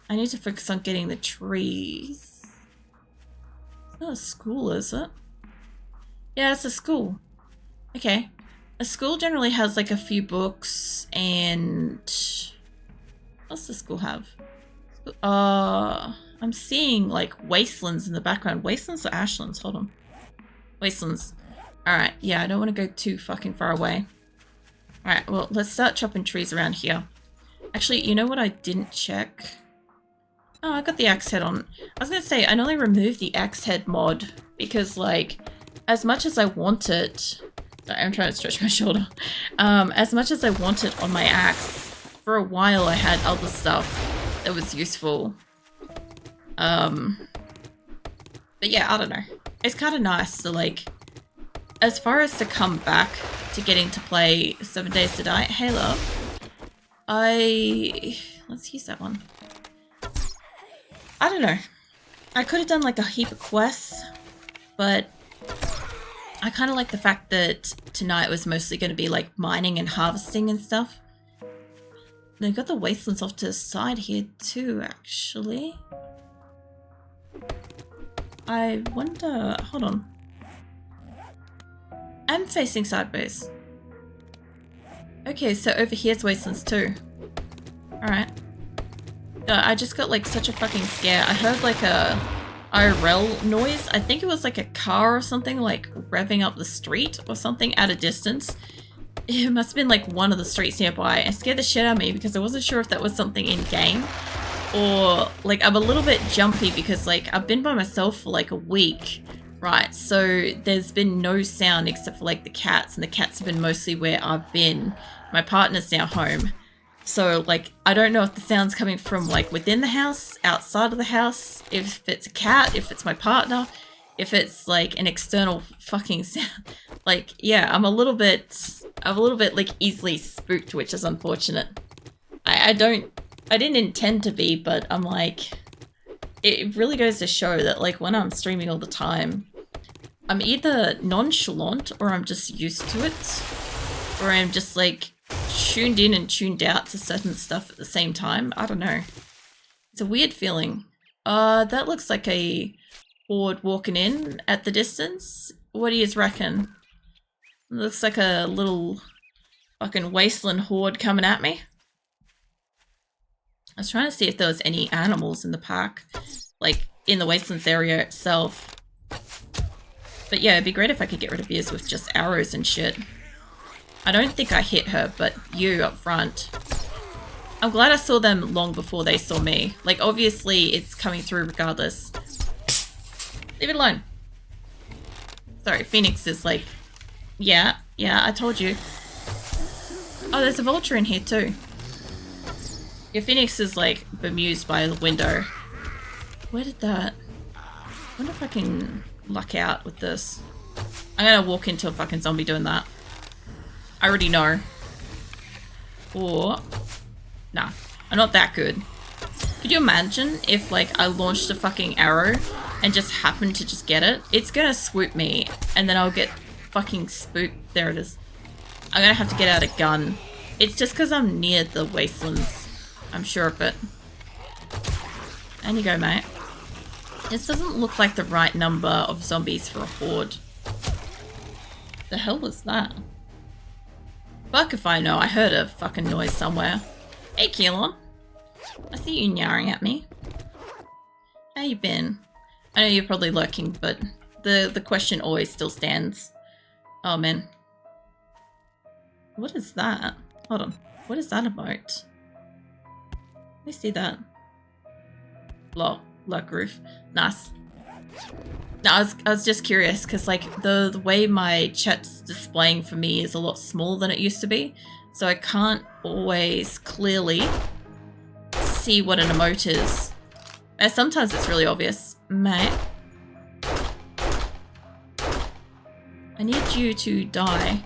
I need to focus on getting the trees. It's not a school, is it? Yeah, it's a school. Okay. A school generally has like a few books and... What else does the school have? I'm seeing like wastelands in the background. Wastelands or ashlands? Hold on. Wastelands. Alright, yeah, I don't want to go too fucking far away. Alright, well, let's start chopping trees around here. Actually, you know what I didn't check? Oh, I got the axe head on. I was gonna say, I only removed the axe head mod because, like, as much as I want it... Sorry, I'm trying to stretch my shoulder. As much as I want it on my axe, for a while I had other stuff that was useful. But yeah, I don't know. It's kind of nice to, like... As far as to come back to getting to play 7 Days to Die... Hey, love. Let's use that one. I don't know. I could have done like a heap of quests, but I kind of like the fact that tonight was mostly going to be like mining and harvesting and stuff. They've got the wastelands off to the side here too, actually. I wonder... Hold on. I'm facing sideways. Okay, so over here's wastelands too. Alright. I just got like such a fucking scare. I heard like a IRL noise. I think it was like a car or something like revving up the street or something at a distance. It must have been like one of the streets nearby. It scared the shit out of me because I wasn't sure if that was something in game or like I'm a little bit jumpy because like I've been by myself for like a week, right? So there's been no sound except for like the cats, and the cats have been mostly where I've been. My partner's now home. So, like, I don't know if the sound's coming from, like, within the house, outside of the house, if it's a cat, if it's my partner, if it's, like, an external fucking sound. Like, yeah, I'm a little bit, like, easily spooked, which is unfortunate. I didn't intend to be, but I'm like, it really goes to show that, like, when I'm streaming all the time, I'm either nonchalant or I'm just used to it, or I'm just, like, tuned in and tuned out to certain stuff at the same time. I don't know. It's a weird feeling. That looks like a horde walking in at the distance. What do you reckon? It looks like a little fucking wasteland horde coming at me. I was trying to see if there was any animals in the park, like in the wastelands area itself. But yeah, it'd be great if I could get rid of Beers with just arrows and shit. I don't think I hit her, but you up front. I'm glad I saw them long before they saw me. Like, obviously, it's coming through regardless. Leave it alone. Sorry, Phoenix is like... Yeah, I told you. Oh, there's a vulture in here too. Yeah, Phoenix is like bemused by the window. Where did that... I wonder if I can luck out with this. I'm gonna walk into a fucking zombie doing that. I already know. Or... Nah, I'm not that good. Could you imagine if, like, I launched a fucking arrow and just happened to just get it? It's gonna swoop me, and then I'll get fucking spooked. There it is. I'm gonna have to get out a gun. It's just because I'm near the wastelands. I'm sure of it. And you go, mate. This doesn't look like the right number of zombies for a horde. The hell was that? Fuck if I know. I heard a fucking noise somewhere. Hey, Keelan. I see you nyarring at me. How you been? I know you're probably lurking, but the question always still stands. Oh, man. What is that? Hold on. What is that about? Let me see that. Lol. Lurk roof. Nice. No, I was just curious because like the way my chat's displaying for me is a lot smaller than it used to be, so I can't always clearly see what an emote is. Sometimes it's really obvious. Mate, I need you to die.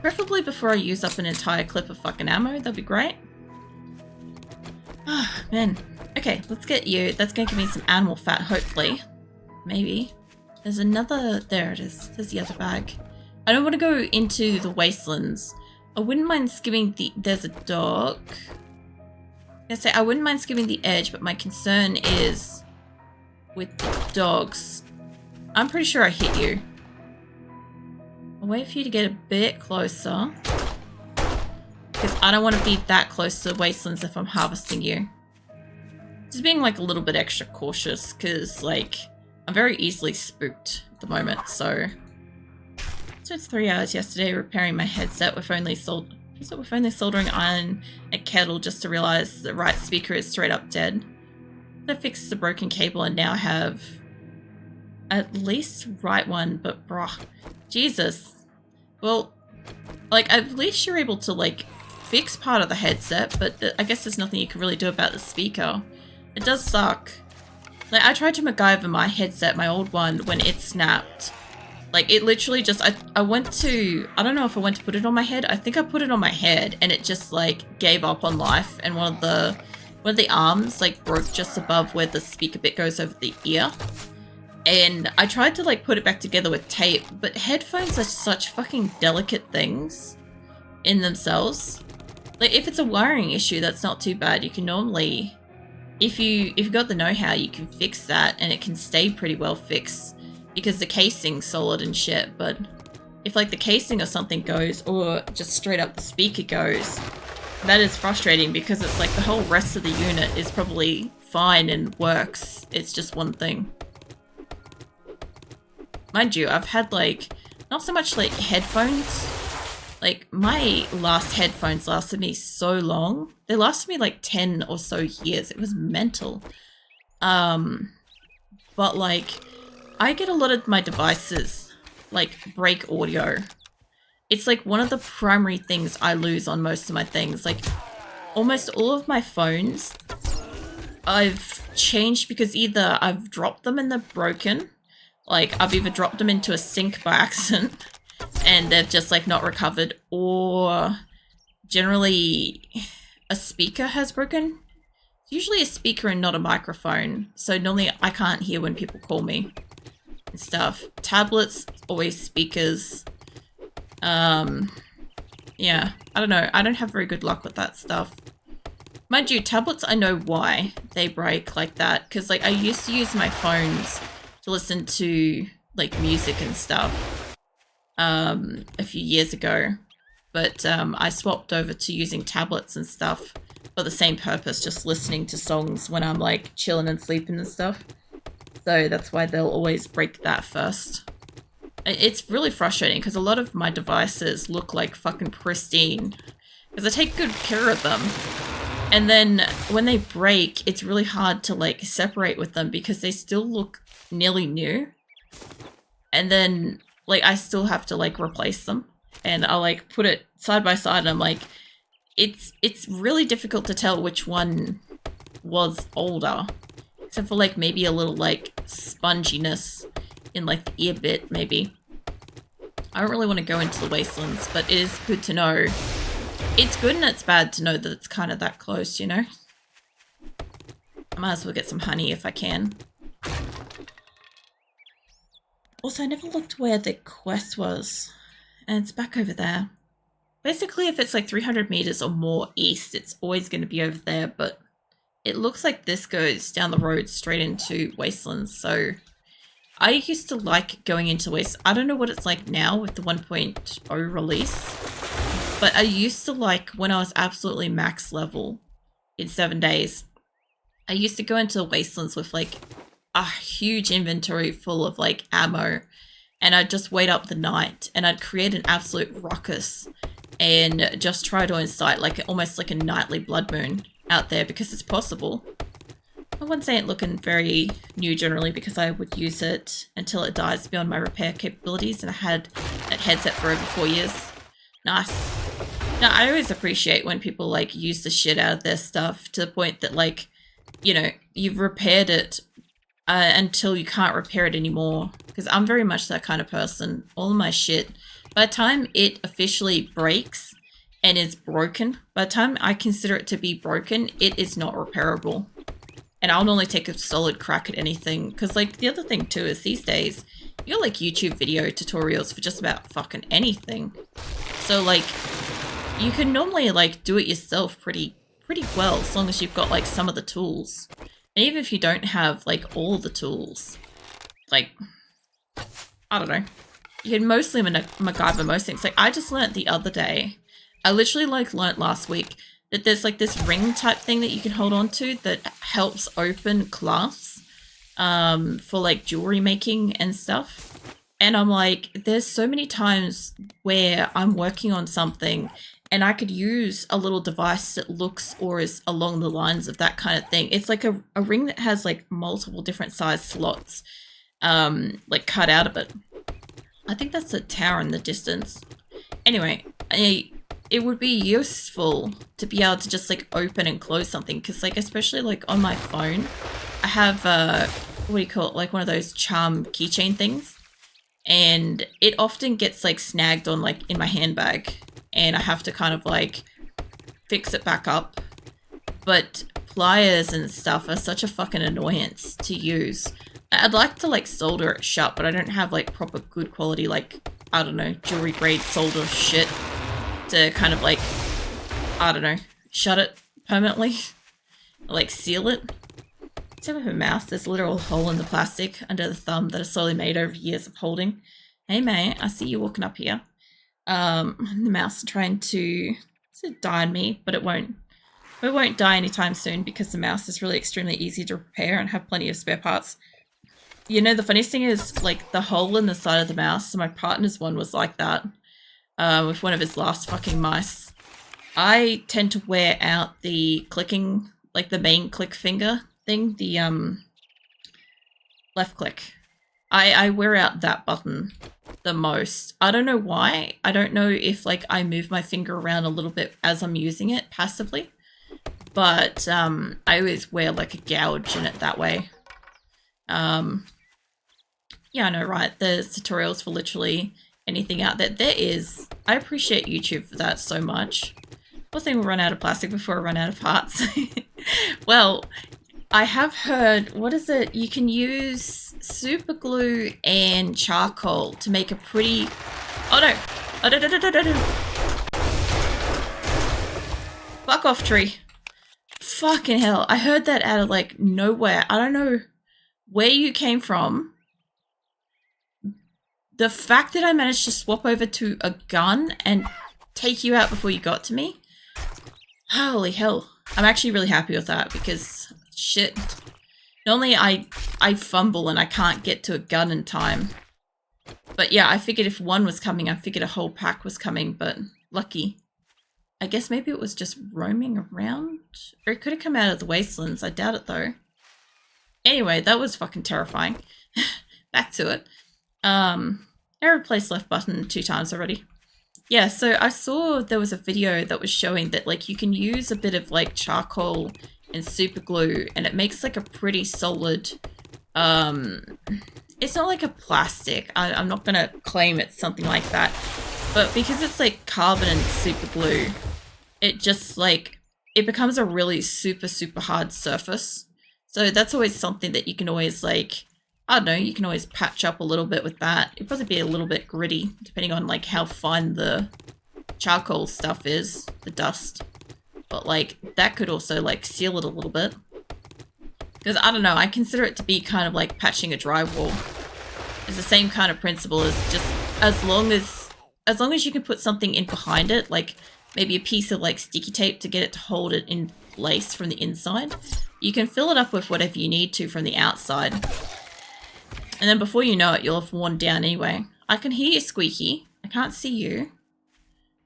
Preferably before I use up an entire clip of fucking ammo, that'd be great. Ah, man. Okay, let's get you. That's gonna give me some animal fat, hopefully. Maybe. There's another... There it is. There's the other bag. I don't want to go into the wastelands. I wouldn't mind skimming the... There's a dog. I say I wouldn't mind skipping the edge, but my concern is with the dogs. I'm pretty sure I hit you. I'll wait for you to get a bit closer. Because I don't want to be that close to wastelands if I'm harvesting you. Just being like a little bit extra cautious because like I'm very easily spooked at the moment. So it's 3 hours yesterday repairing my headset with only soldering iron and kettle just to realize the right speaker is straight up dead. I fixed the broken cable and now have at least right one, but bruh, Jesus. Well, like at least you're able to like fix part of the headset, but I guess there's nothing you can really do about the speaker. It does suck. Like I tried to MacGyver my headset, my old one, when it snapped. Like it literally just, I went to, I don't know if I went to put it on my head. I think I put it on my head and it just like gave up on life and one of the arms like broke just above where the speaker bit goes over the ear. And I tried to like put it back together with tape, but headphones are such fucking delicate things in themselves. Like if it's a wiring issue, that's not too bad. You can normally, if you've got the know-how, you can fix that and it can stay pretty well fixed because the casing's solid and shit. But if like the casing or something goes or just straight up the speaker goes, that is frustrating because it's like the whole rest of the unit is probably fine and works. It's just one thing. Mind you, I've had like, not so much like headphones. Like my last headphones lasted me so long. They lasted me like 10 or so years. It was mental. But like, I get a lot of my devices like break audio. It's like one of the primary things I lose on most of my things. Like almost all of my phones I've changed because either I've dropped them and they're broken. Like I've either dropped them into a sink by accident and they've just like not recovered, or generally a speaker has broken. It's usually a speaker and not a microphone. So normally I can't hear when people call me and stuff. Tablets, always speakers. Yeah, I don't know. I don't have very good luck with that stuff. Mind you, tablets, I know why they break like that. Because like I used to use my phones to listen to like music and stuff a few years ago. But I swapped over to using tablets and stuff for the same purpose, just listening to songs when I'm like chilling and sleeping and stuff. So that's why they'll always break that first. It's really frustrating because a lot of my devices look like fucking pristine because I take good care of them. And then when they break, it's really hard to like separate with them because they still look nearly new. And then like I still have to like replace them and I'll like put it side by side and I'm like, it's really difficult to tell which one was older. Except for like maybe a little like sponginess in like the ear bit maybe. I don't really want to go into the wastelands, but it is good to know. It's good and it's bad to know that it's kind of that close, you know? I might as well get some honey if I can. Also, I never looked where the quest was. And it's back over there. Basically, if it's like 300 meters or more east, it's always going to be over there, but it looks like this goes down the road straight into wastelands, so I used to like going into waste. I don't know what it's like now with the 1.0 release, but I used to like when I was absolutely max level in 7 days, I used to go into wastelands with like a huge inventory full of like ammo, and I'd just wait up the night and I'd create an absolute ruckus and just try to incite like almost like a nightly blood moon out there because it's possible. I wouldn't say it looking very new generally because I would use it until it dies beyond my repair capabilities, and I had that headset for over 4 years. Nice. Now, I always appreciate when people like use the shit out of their stuff to the point that like, you know, you've repaired it until you can't repair it anymore, because I'm very much that kind of person. All of my shit, by the time it officially breaks and is broken, by the time I consider it to be broken, it is not repairable. And I'll only take a solid crack at anything. Because, like, the other thing, too, is these days, you got, like, YouTube video tutorials for just about fucking anything. So, like, you can normally, like, do it yourself pretty pretty well as long as you've got like some of the tools. And even if you don't have like all the tools, like, I don't know, you can mostly MacGyver most things. Like, I just learnt the other day, I literally like learnt last week that there's like this ring type thing that you can hold on to that helps open clasps for like jewelry making and stuff. And I'm like, there's so many times where I'm working on something and I could use a little device that looks or is along the lines of that kind of thing. It's like a ring that has like multiple different size slots like cut out of it. I think that's a tower in the distance. Anyway, it would be useful to be able to just like open and close something, because like especially like on my phone, I have what do you call it, like one of those charm keychain things, and it often gets like snagged on like in my handbag, and I have to kind of like fix it back up. But pliers and stuff are such a fucking annoyance to use. I'd like to like solder it shut, but I don't have like proper good quality, like, I don't know, jewelry grade solder shit to kind of like, I don't know, shut it permanently, or like seal it. Except with a mouse, there's a literal hole in the plastic under the thumb that is slowly made over years of holding. Hey mate, I see you walking up here. The mouse is trying to die on me, but it won't die anytime soon because the mouse is really extremely easy to repair and have plenty of spare parts. You know, the funniest thing is, like, the hole in the side of the mouse, so my partner's one was like that, with one of his last fucking mice. I tend to wear out the clicking, like the main click finger thing, the left click. I wear out that button the most. I don't know why. I don't know if like I move my finger around a little bit as I'm using it passively, but I always wear like a gouge in it that way. Yeah, I know, right? There's tutorials for literally anything out there. There is. I appreciate YouTube for that so much. One thing will run out of plastic before I run out of parts. Well, I have heard, what is it? You can use super glue and charcoal to make a pretty... Oh no! Oh, no. Fuck off, tree. Fucking hell. I heard that out of like nowhere. I don't know where you came from. The fact that I managed to swap over to a gun and take you out before you got to me. Holy hell. I'm actually really happy with that because shit. Normally I fumble and I can't get to a gun in time. But yeah, I figured if one was coming, I figured a whole pack was coming, but lucky. I guess maybe it was just roaming around? Or it could have come out of the wastelands. I doubt it though. Anyway, that was fucking terrifying. Back to it. I replaced left button 2 times already. Yeah, so I saw there was a video that was showing that like you can use a bit of like charcoal and super glue and it makes like a pretty solid, it's not like a plastic. I'm not gonna claim it's something like that, but because it's like carbon and super glue, it just like, it becomes a really super hard surface. So that's always something that you can always like, I don't know, you can always patch up a little bit with that. It'd probably be a little bit gritty, depending on like how fine the charcoal stuff is, the dust. But like, that could also like seal it a little bit. Because I don't know, I consider it to be kind of like patching a drywall. It's the same kind of principle as just, as long as you can put something in behind it, like maybe a piece of like sticky tape to get it to hold it in place from the inside, you can fill it up with whatever you need to from the outside. And then before you know it, you'll have worn down anyway. I can hear you, Squeaky. I can't see you.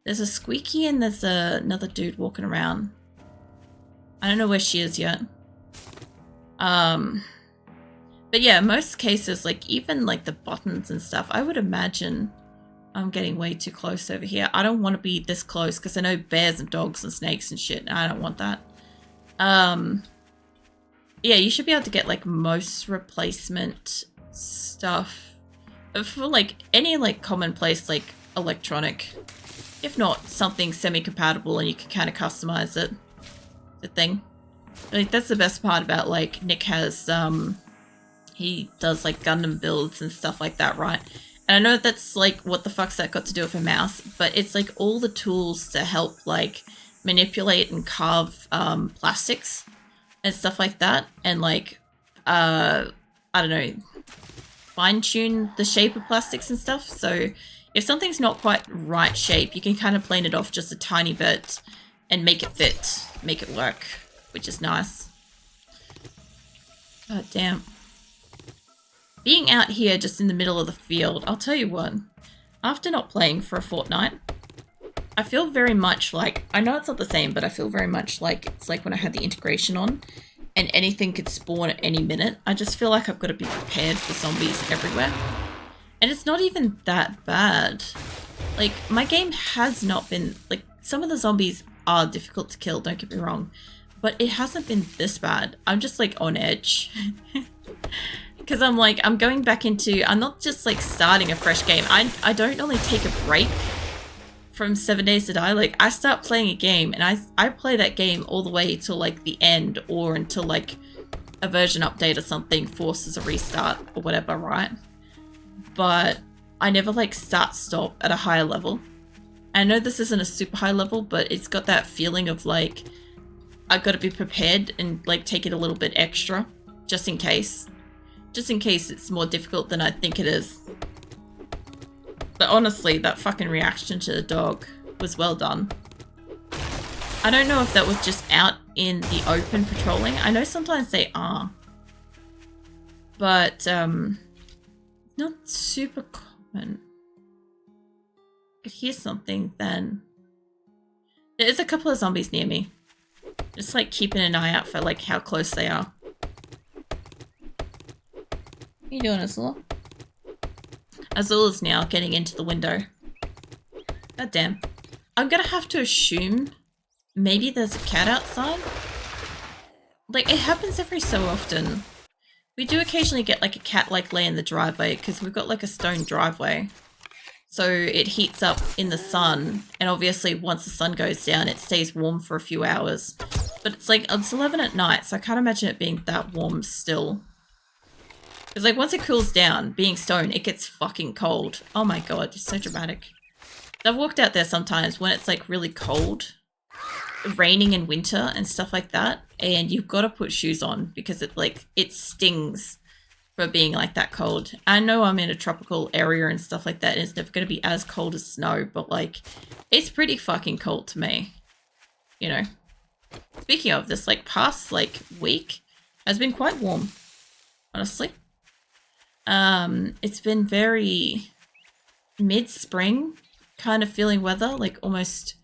There's a Squeaky and there's another dude walking around. I don't know where she is yet. But yeah, most cases, like even like the buttons and stuff, I would imagine I'm getting way too close over here. I don't want to be this close because I know bears and dogs and snakes and shit, and I don't want that. Yeah, you should be able to get like most replacement stuff for like any like commonplace like electronic, if not something semi-compatible and you can kind of customize it. The thing, like that's the best part about like Nick has he does like Gundam builds and stuff like that, right? And I know that's like, what the fuck's that got to do with a mouse, but it's like all the tools to help like manipulate and carve plastics and stuff like that, and like I don't know, fine tune the shape of plastics and stuff. So if something's not quite right shape, you can kind of plane it off just a tiny bit and make it fit, make it work, which is nice. God damn. Being out here just in the middle of the field, I'll tell you what, after not playing for a fortnight, I feel very much like, I know it's not the same, but I feel very much like it's like when I had the integration on and anything could spawn at any minute. I just feel like I've got to be prepared for zombies everywhere. And it's not even that bad. Like, my game has not been, like, some of the zombies are difficult to kill, don't get me wrong, but it hasn't been this bad. I'm just like on edge. Because I'm like, I'm going back into, I'm not just like starting a fresh game. I don't normally take a break from 7 Days to Die. Like, I start playing a game and I play that game all the way till like the end, or until like a version update or something forces a restart or whatever, right? But I never like stop at a higher level. I know this isn't a super high level, but it's got that feeling of like, I've got to be prepared and like take it a little bit extra just in case. Just in case it's more difficult than I think it is. But honestly, that fucking reaction to the dog was well done. I don't know if that was just out in the open patrolling. I know sometimes they are. But, not super common. If I hear something, then... There is a couple of zombies near me. Just like keeping an eye out for like how close they are. What are you doing, Azula? Azula's now getting into the window. God damn. I'm gonna have to assume maybe there's a cat outside. Like, it happens every so often. We do occasionally get like a cat like lay in the driveway because we've got like a stone driveway. So it heats up in the sun, and obviously once the sun goes down it stays warm for a few hours. But it's like, it's 11 at night, so I can't imagine it being that warm still. Because like once it cools down, being stone, it gets fucking cold. Oh my god, it's so dramatic. I've walked out there sometimes when it's like really cold, raining in winter and stuff like that, and you've got to put shoes on because it stings for being like that cold. I know I'm in a tropical area and stuff like that, and it's never going to be as cold as snow, but like, it's pretty fucking cold to me, you know. Speaking of, this like past like week has been quite warm, honestly. It's been very mid-spring kind of feeling weather, like almost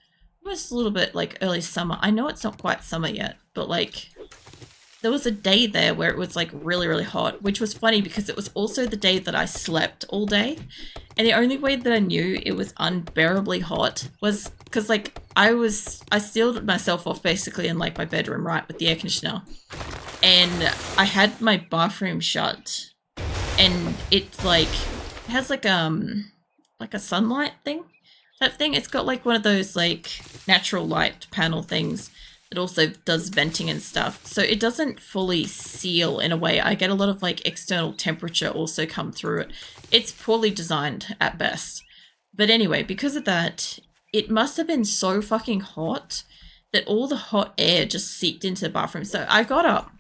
a little bit like early summer. I know it's not quite summer yet, but like there was a day there where it was like really, really hot, which was funny because it was also the day that I slept all day. And the only way that I knew it was unbearably hot was because like I sealed myself off basically in like my bedroom, right, with the air conditioner. And I had my bathroom shut. And it like has like a sunlight thing type thing. It's got like one of those like natural light panel things that also does venting and stuff. So it doesn't fully seal in a way. I get a lot of like external temperature also come through it. It's poorly designed at best. But anyway, because of that, it must have been so fucking hot that all the hot air just seeped into the bathroom. So I got up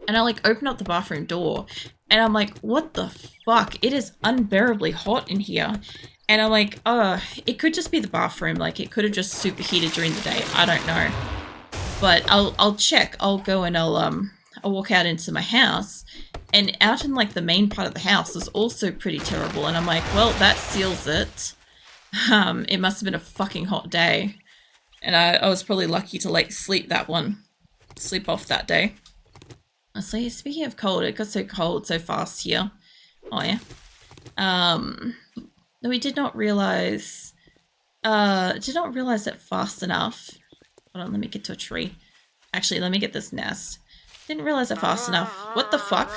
and I like opened up the bathroom door. And I'm like, what the fuck? It is unbearably hot in here. And I'm like, it could just be the bathroom. Like, it could have just superheated during the day. I don't know. But I'll check. I'll go and I'll walk out into my house. And out in, like, the main part of the house is also pretty terrible. And I'm like, well, that seals it. It must have been a fucking hot day. And I was probably lucky to, like, sleep off that day. Honestly, speaking of cold, it got so cold so fast here. Oh yeah. We did not realize it fast enough. Hold on, let me get to a tree. Actually, let me get this nest. Didn't realize it fast enough. What the fuck?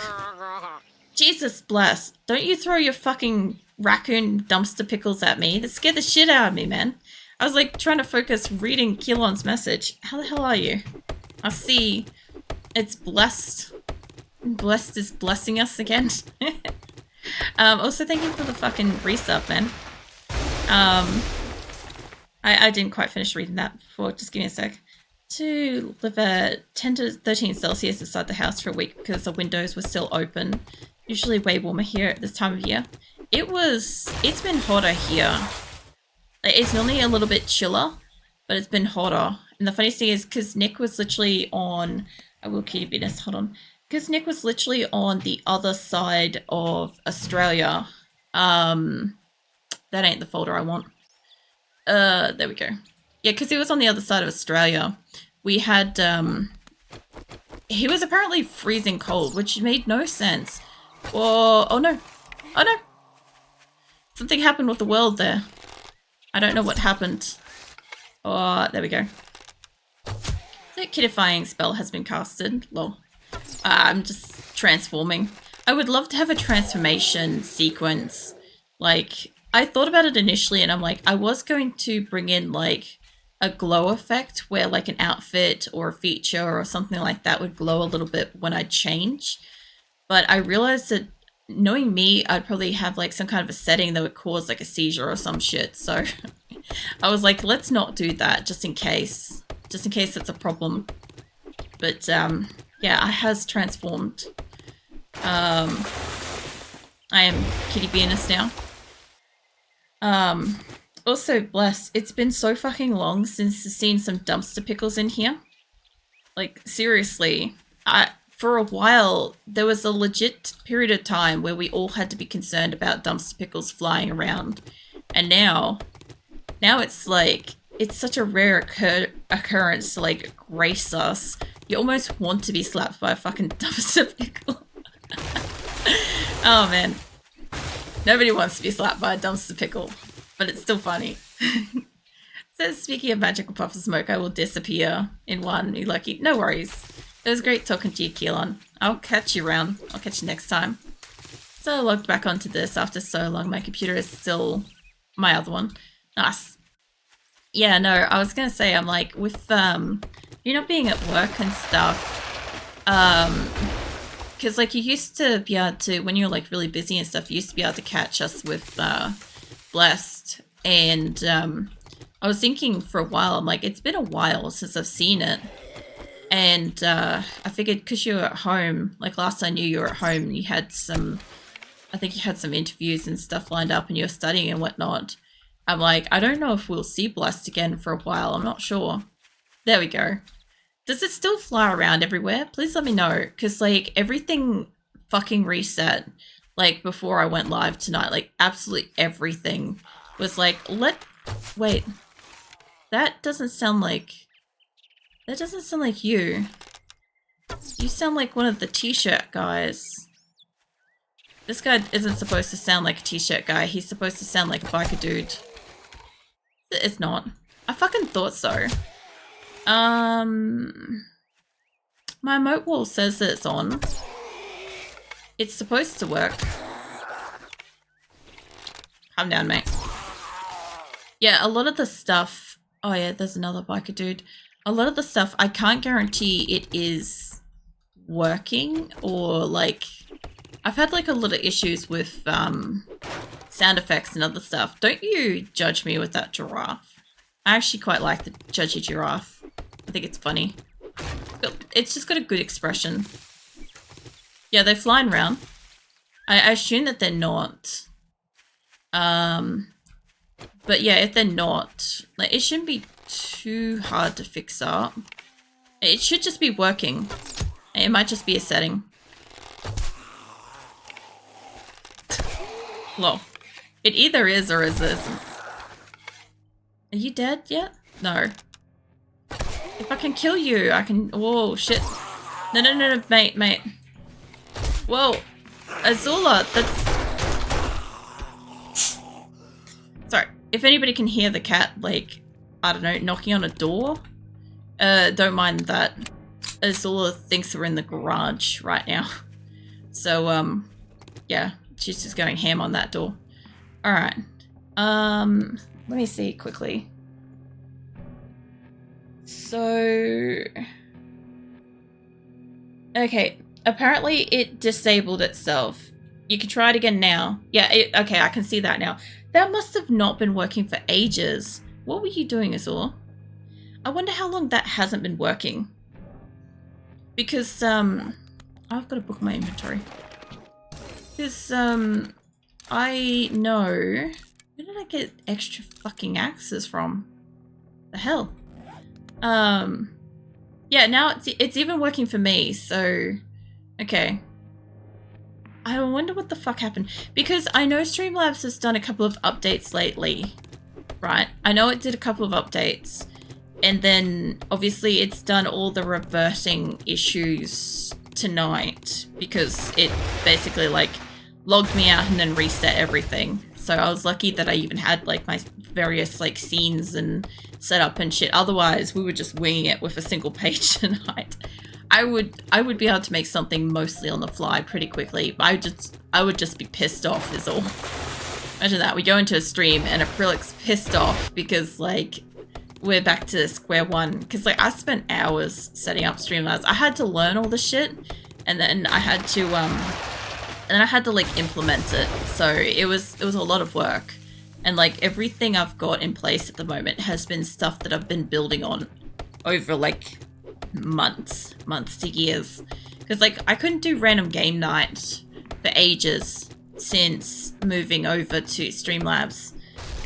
Jesus bless. Don't you throw your fucking raccoon dumpster pickles at me. That scared the shit out of me, man. I was like trying to focus reading Keelan's message. How the hell are you? I see. It's blessed. Blessed is blessing us again. Also, thank you for the fucking resub, man. I didn't quite finish reading that before. Just give me a sec. To live at 10 to 13 Celsius inside the house for a week because the windows were still open. Usually way warmer here at this time of year. It's been hotter here. Like, it's normally a little bit chiller, but it's been hotter. And the funniest thing is because Nick was literally on, I will keep Venus, hold on. Because Nick was literally on the other side of Australia. That ain't the folder I want. There we go. Yeah, because he was on the other side of Australia. We had, he was apparently freezing cold, which made no sense. Oh no. Oh no. Something happened with the world there. I don't know what happened. Oh, there we go. The kidifying spell has been casted. Lol. I'm just transforming. I would love to have a transformation sequence. Like, I thought about it initially and I'm like, I was going to bring in like a glow effect where like an outfit or a feature or something like that would glow a little bit when I change. But I realized that knowing me, I'd probably have like some kind of a setting that would cause like a seizure or some shit. So I was like, let's not do that just in case it's a problem. But yeah, I has transformed. I am Kitty Venus now. Also, bless, it's been so fucking long since I've seen some dumpster pickles in here. Like, seriously, for a while, there was a legit period of time where we all had to be concerned about dumpster pickles flying around. And now it's like, it's such a rare occurrence to, like, grace us. You almost want to be slapped by a fucking dumpster pickle. Oh, man. Nobody wants to be slapped by a dumpster pickle, but it's still funny. Says, speaking of magical puff of smoke, I will disappear in one. You lucky. No worries. It was great talking to you, Keelan. I'll catch you around. I'll catch you next time. So I logged back onto this after so long. My computer is still my other one. Nice. Yeah, no, I was going to say, I'm like, with, you not being at work and stuff, because, like, you used to be able to, when you were, like, really busy and stuff, you used to be able to catch us with, Blessed, and, I was thinking for a while, I'm like, it's been a while since I've seen it, and, I figured, because you were at home, like, last I knew you were at home, you had some, I think you had some interviews and stuff lined up, and you were studying and whatnot. I'm like, I don't know if we'll see Blessed again for a while, I'm not sure. There we go. Does it still fly around everywhere? Please let me know, because, like, everything fucking reset, like, before I went live tonight. Like, absolutely everything was like, wait. That doesn't sound like you. You sound like one of the t-shirt guys. This guy isn't supposed to sound like a t-shirt guy. He's supposed to sound like a biker dude. It's not. I fucking thought so. My emote wall says that it's on. It's supposed to work. Calm down, mate. Yeah, a lot of the stuff... Oh yeah, there's another biker dude. A lot of the stuff, I can't guarantee it is working or, like... I've had, like, a lot of issues with, sound effects and other stuff. Don't you judge me with that giraffe. I actually quite like the judgy giraffe. I think it's funny. It's just got a good expression. Yeah, they're flying around. I assume that they're not. But yeah, if they're not, like, it shouldn't be too hard to fix up. It should just be working. It might just be a setting. Lol. It either is or it isn't. Are you dead yet? No. If I can kill you, I can... Whoa, shit. No, mate. Whoa. Azula, that's... Sorry. If anybody can hear the cat, like, I don't know, knocking on a door, don't mind that. Azula thinks we're in the garage right now. So, yeah. She's just going ham on that door. Alright. Let me see quickly. So... Okay. Apparently it disabled itself. You can try it again now. Yeah, okay, I can see that now. That must have not been working for ages. What were you doing, Azor? I wonder how long that hasn't been working. Because, I've got to book my inventory. Because, I know... Where did I get extra fucking axes from? The hell? Yeah, now it's even working for me, so... Okay. I wonder what the fuck happened. Because I know Streamlabs has done a couple of updates lately, right? I know it did a couple of updates. And then, obviously, it's done all the reversing issues tonight. Because it basically, like, logged me out and then reset everything. So I was lucky that I even had, like, my various, like, scenes and setup and shit. Otherwise, we were just winging it with a single page tonight. I would be able to make something mostly on the fly pretty quickly. I would just be pissed off is all. Imagine that. We go into a stream and Acrylic's pissed off because, like, we're back to square one. Because, like, I spent hours setting up Streamlabs. I had to learn all the shit, and then I had to, like, implement it. So it was a lot of work. And, like, everything I've got in place at the moment has been stuff that I've been building on over, like, months to years. Because, like, I couldn't do random game night for ages since moving over to Streamlabs.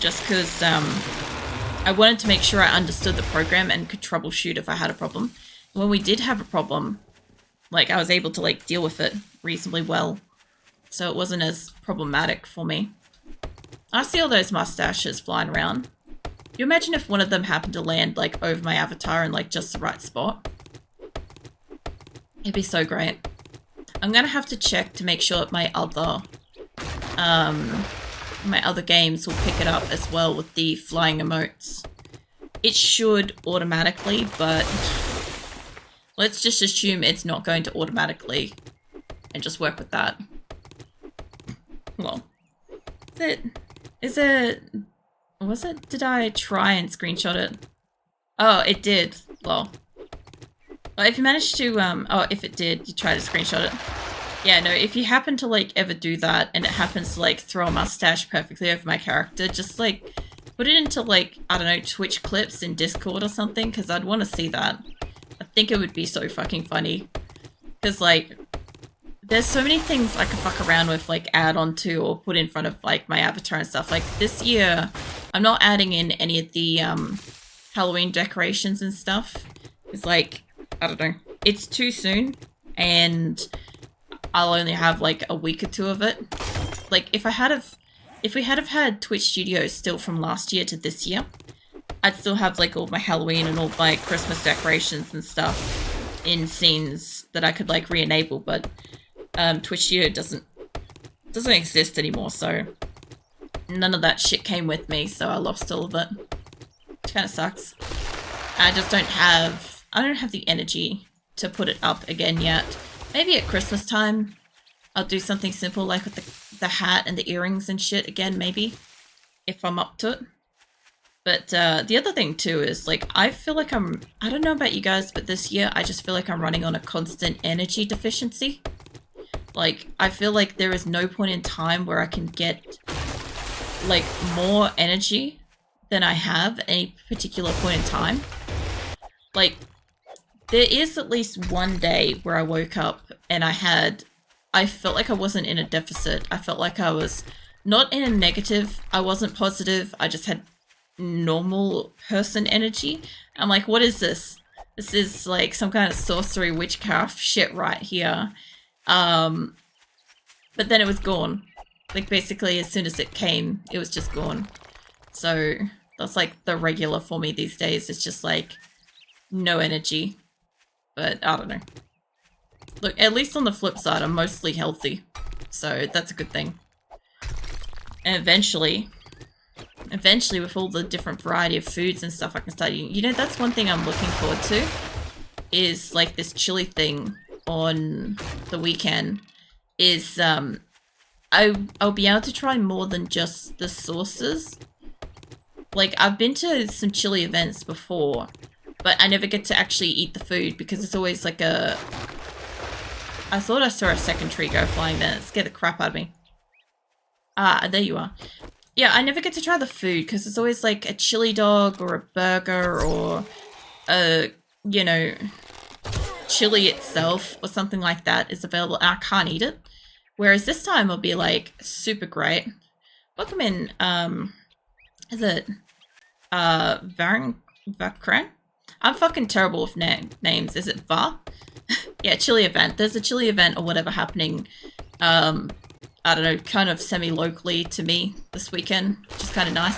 Just because, I wanted to make sure I understood the program and could troubleshoot if I had a problem. When we did have a problem, like, I was able to, like, deal with it reasonably well. So it wasn't as problematic for me. I see all those mustaches flying around. You imagine if one of them happened to land, like, over my avatar in, like, just the right spot? It'd be so great. I'm gonna have to check to make sure that my other games will pick it up as well with the flying emotes. It should automatically, but let's just assume it's not going to automatically and just work with that. Well, was it? Did I try and screenshot it? Oh, it did. Well, if you managed to, if it did, you try to screenshot it. Yeah, no, if you happen to, like, ever do that and it happens to, like, throw a mustache perfectly over my character, just, like, put it into, like, I don't know, Twitch clips in Discord or something, because I'd want to see that. I think it would be so fucking funny. Because, like, there's so many things I could fuck around with, like, add onto or put in front of, like, my avatar and stuff. Like, this year, I'm not adding in any of the, Halloween decorations and stuff. It's like, I don't know, it's too soon, and I'll only have, like, a week or two of it. Like, if we had had Twitch Studios still from last year to this year, I'd still have, like, all my Halloween and all my Christmas decorations and stuff in scenes that I could, like, re-enable, but Twitch Studio doesn't exist anymore, so none of that shit came with me, so I lost all of it. Which kind of sucks. I don't have the energy to put it up again yet. Maybe at Christmas time, I'll do something simple like with the hat and the earrings and shit again, maybe, if I'm up to it. But the other thing too is, like, I feel like I don't know about you guys, but this year I just feel like I'm running on a constant energy deficiency. Like, I feel like there is no point in time where I can get, like, more energy than I have at any particular point in time. Like, there is at least one day where I woke up and I felt like I wasn't in a deficit. I felt like I was not in a negative. I wasn't positive. I just had normal person energy. I'm like, what is this? This is like some kind of sorcery witchcraft shit right here. But then it was gone. Like, basically, as soon as it came, it was just gone. So that's like the regular for me these days. It's just like no energy. But I don't know. Look, at least on the flip side, I'm mostly healthy. So that's a good thing. And eventually, with all the different variety of foods and stuff I can start eating. You know, that's one thing I'm looking forward to. Is like this chili thing on the weekend. Is, I'll be able to try more than just the sauces. Like, I've been to some chili events before, but I never get to actually eat the food because it's always like a... I thought I saw a second tree go flying there. It scared the crap out of me. Ah, there you are. Yeah, I never get to try the food because it's always like a chili dog or a burger or a, you know, chili itself or something like that is available and I can't eat it. Whereas this time it'll be like super great. Welcome in, is it Vakran? I'm fucking terrible with names. Is it Va? Yeah, chili event. There's a chili event or whatever happening, I don't know, kind of semi-locally to me this weekend, which is kind of nice.